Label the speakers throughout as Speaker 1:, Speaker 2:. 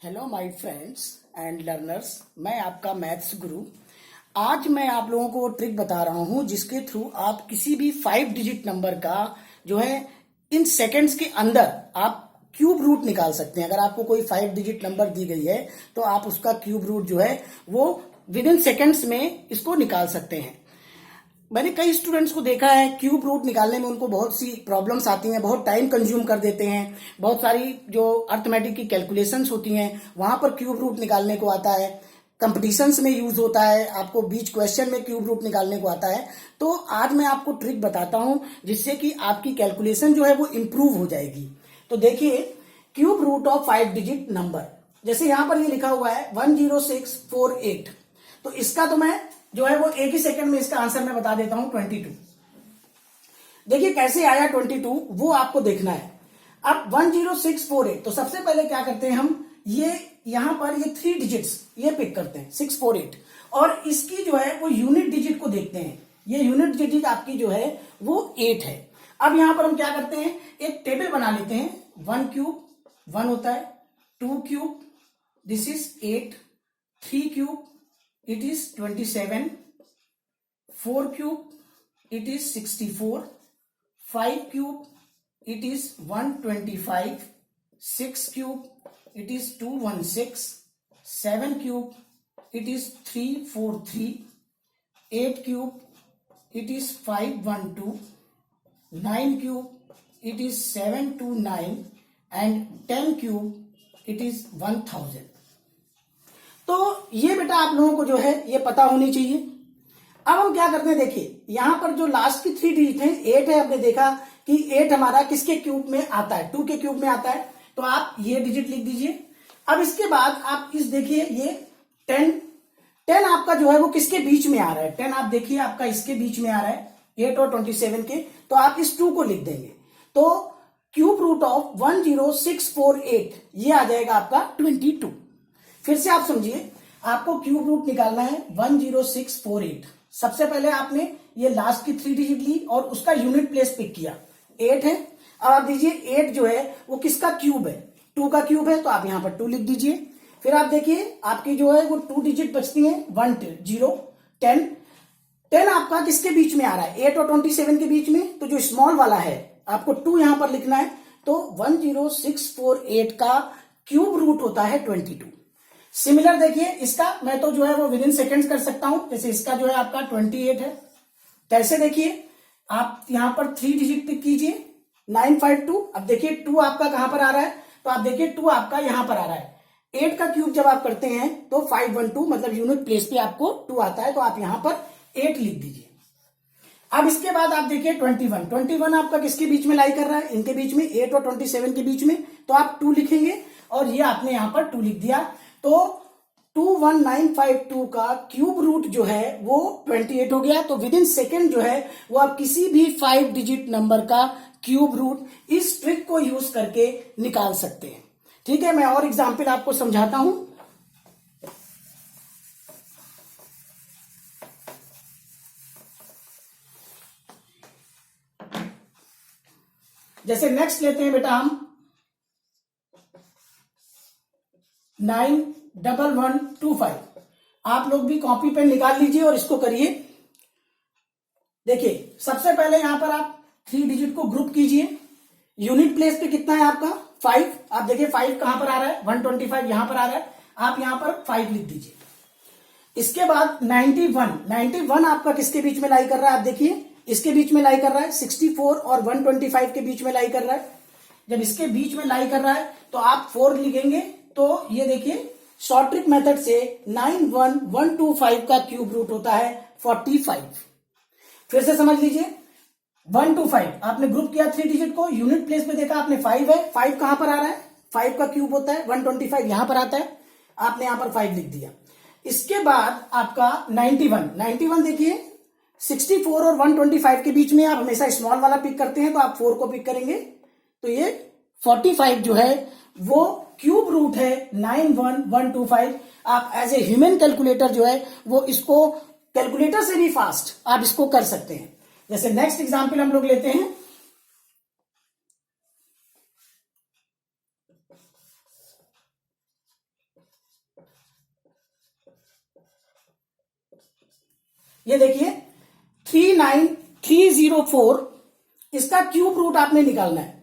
Speaker 1: Hello my friends and learners, मैं आपका maths गुरु। आज मैं आप लोगों को ट्रिक बता रहा हूं जिसके थ्रू आप किसी भी 5 डिजिट नंबर का जो है इन सेकंड्स के अंदर आप क्यूब रूट निकाल सकते हैं। अगर आपको कोई 5 डिजिट नंबर दी गई है तो आप उसका क्यूब रूट जो है वो विद इन सेकेंड्स में इसको निकाल सकते हैं। मैंने कई स्टूडेंट्स को देखा है क्यूब रूट निकालने में उनको बहुत सी प्रॉब्लम्स आती हैं, बहुत टाइम कंज्यूम कर देते हैं। बहुत सारी जो अर्थमेटिक की कैलकुलेशंस होती हैं वहां पर क्यूब रूट निकालने को आता है, कंपटीशंस में यूज होता है, आपको बीच क्वेश्चन में क्यूब रूट निकालने को आता है। तो आज मैं आपको ट्रिक बताता हूं जिससे कि आपकी कैलकुलेशन जो है वो इम्प्रूव हो जाएगी। तो देखिए, cube root of 5 digit number, जैसे यहां पर ये लिखा हुआ है 10648, तो इसका तो मैं जो है वो एक ही सेकंड में इसका आंसर मैं बता देता हूं 22। देखिए कैसे आया 22 वो आपको देखना है। अब 10648, तो सबसे पहले क्या करते हैं हम, ये यहां पर ये 3 डिजिट्स ये पिक करते हैं 648, और इसकी जो है वो यूनिट डिजिट को देखते हैं। ये यूनिट डिजिट आपकी जो है वो 8 है। अब यहां पर हम क्या करते हैं, एक टेबल बना लेते हैं। 1 क्यूब 1 होता है, 2 cube this is 8, 3 cube it is 27, 4 cube it is 64, 5 cube it is 125, 6 cube it is 216, 7 cube it is 343, 8 cube it is 512, 9 cube it is 729 and 10 cube it is 1000। तो ये बेटा आप लोगों को जो है ये पता होनी चाहिए। अब हम क्या करते हैं, देखिए यहां पर जो लास्ट की 3 डिजिट है 8 है। आपने देखा कि 8 हमारा किसके क्यूब में आता है, 2 के क्यूब में आता है, तो आप ये डिजिट लिख दीजिए। अब इसके बाद आप इस देखिए ये 10 आपका जो है वो किसके बीच में आ रहा है, 10 आप देखिए आपका इसके बीच में आ रहा है 8 और 27 के, तो आप इस 2 को लिख देंगे। तो क्यूब रूट ऑफ 10648 ये आ जाएगा आपका 22। फिर से आप समझिए, आपको क्यूब रूट निकालना है 10648। सबसे पहले आपने ये लास्ट की 3 डिजिट ली और उसका यूनिट प्लेस पिक किया, 8 है। अब आप दीजिए 8 जो है वो किसका क्यूब है, 2 का क्यूब है, तो आप यहां पर 2 लिख दीजिए। फिर आप देखिए आपकी जो है वो 2 डिजिट बचती है 10 10 आपका किसके बीच में आ रहा है, 8 और 27 के बीच में, तो जो स्मॉल वाला है आपको 2 यहां पर लिखना है। तो 10648 का क्यूब रूट होता है 22। सिमिलर देखिए इसका मैं तो जो है वो विद इन सेकेंड्स कर सकता हूं। जैसे इसका जो है आपका 28 है, कैसे देखिए आप यहां पर 3 डिजिट पिक कीजिए 952। अब देखिए 2 आपका कहां पर आ रहा है, तो आप देखिए 2 आपका यहां पर आ रहा है। 8 का क्यूब जब आप करते हैं तो 512 मतलब यूनिट प्लेस पे आपको 2 आता है, तो आप यहां पर 8 लिख दीजिए। अब इसके बाद आप देखिए 21 आपका किसके बीच में लाई कर रहा है, इनके बीच में, 8 और 27 के बीच में, तो आप 2 लिखेंगे और ये आपने यहां पर 2 लिख दिया। तो 21952 का क्यूब रूट जो है वो 28 हो गया। तो विद इन सेकेंड जो है वो आप किसी भी 5 डिजिट नंबर का क्यूब रूट इस ट्रिक को यूज करके निकाल सकते हैं। ठीक है, मैं और एग्जाम्पल आपको समझाता हूं। जैसे नेक्स्ट लेते हैं बेटा हम 91125। आप लोग भी कॉपी पेन निकाल लीजिए और इसको करिए। देखिए सबसे पहले यहां पर आप 3 डिजिट को ग्रुप कीजिए। यूनिट प्लेस पे कितना है आपका 5, आप देखिए 5 कहां पर आ रहा है, 125 यहां पर आ रहा है, आप यहां पर 5 लिख दीजिए। इसके बाद 91 आपका किसके बीच में लाई कर रहा है, आप देखिए इसके बीच में लाई कर रहा है, 64 और 125 के बीच में लाई कर रहा है। जब इसके बीच में लाई कर रहा है तो आप 4 लिखेंगे। तो ये देखिए शॉर्ट ट्रिक मेथड से 91125 का क्यूब रूट होता है 45। फिर से समझ लीजिए 125 आपने ग्रुप किया 3 डिजिट को, यूनिट प्लेस में देखा आपने 5 है, 5 कहां पर आ रहा है, 5 का क्यूब होता है 125 यहां पर आता है, आपने यहां पर 5 लिख दिया। इसके बाद आपका 91 देखिए 64 और 125 के बीच में आप हमेशा स्मॉल वाला पिक करते हैं, तो आप 4 को पिक करेंगे। तो ये 45 जो है वो क्यूब रूट है 91125। आप एज ए ह्यूमन कैलकुलेटर जो है वो इसको कैलकुलेटर से भी फास्ट आप इसको कर सकते हैं। जैसे नेक्स्ट एग्जांपल हम लोग लेते हैं ये देखिए 39304, इसका क्यूब रूट आपने निकालना है।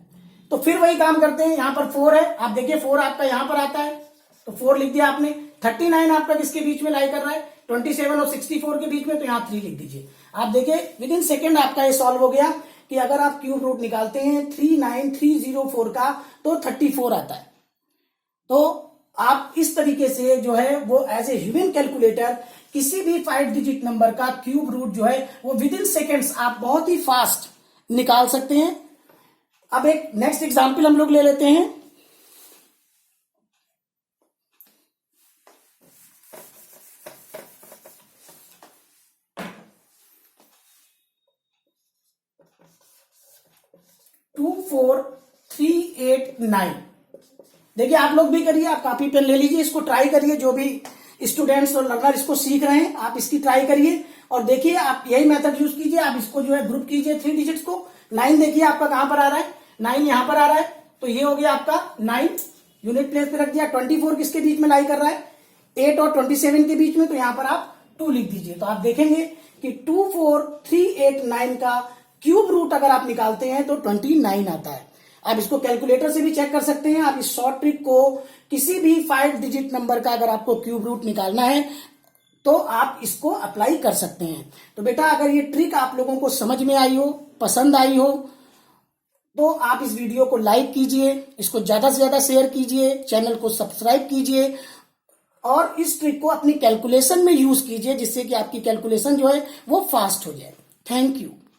Speaker 1: तो फिर वही काम करते हैं, यहां पर 4 है, आप देखिए 4 आपका यहां पर आता है, तो 4 लिख दिया आपने। 39 आपका किसके बीच में लाई कर रहा है, 27 और 64 के बीच में, तो यहां 3 लिख दीजिए। आप देखिए विद इन सेकेंड आपका ये सॉल्व हो गया कि अगर आप क्यूब रूट निकालते हैं 39304 का तो 34 आता है। तो आप इस तरीके से जो है वो एज ए ह्यूमन कैलकुलेटर किसी भी 5 डिजिट नंबर का क्यूब रूट जो है वो विद इन सेकेंड्स आप बहुत ही फास्ट निकाल सकते हैं। अब एक नेक्स्ट एग्जांपल हम लोग ले लेते हैं। टू 4 3 8 9। देखिए आप लोग भी करिए, आप कॉपी पेन ले लीजिए, इसको ट्राई करिए। जो भी स्टूडेंट्स और लर्नर इसको सीख रहे हैं आप इसकी ट्राई करिए और देखिए आप यही मेथड यूज कीजिए। आप इसको जो है ग्रुप कीजिए 3 डिजिट्स को। 9 देखिए आपका कहां पर आ रहा है, 9 यहां पर आ रहा है, तो ये हो गया आपका 9 यूनिट प्लेस पे रख दिया। 24 किसके बीच में लाई कर रहा है, 8 और 27 के बीच में, तो यहां पर आप 2 लिख दीजिए। तो आप देखेंगे कि 2 4 3 8 9 का क्यूब रूट अगर आप निकालते हैं तो 29 आता है। आप इसको कैलकुलेटर से भी चेक कर सकते हैं। आप इस शॉर्ट ट्रिक को किसी भी 5 डिजिट नंबर का अगर आपको क्यूब रूट निकालना है तो आप इसको अप्लाई कर सकते हैं। तो बेटा अगर ये ट्रिक आप लोगों को समझ में आई हो, पसंद आई हो, तो आप इस वीडियो को लाइक कीजिए, इसको ज्यादा से ज्यादा शेयर कीजिए, चैनल को सब्सक्राइब कीजिए और इस ट्रिक को अपनी कैलकुलेशन में यूज कीजिए जिससे कि आपकी कैलकुलेशन जो है वो फास्ट हो जाए। Thank you.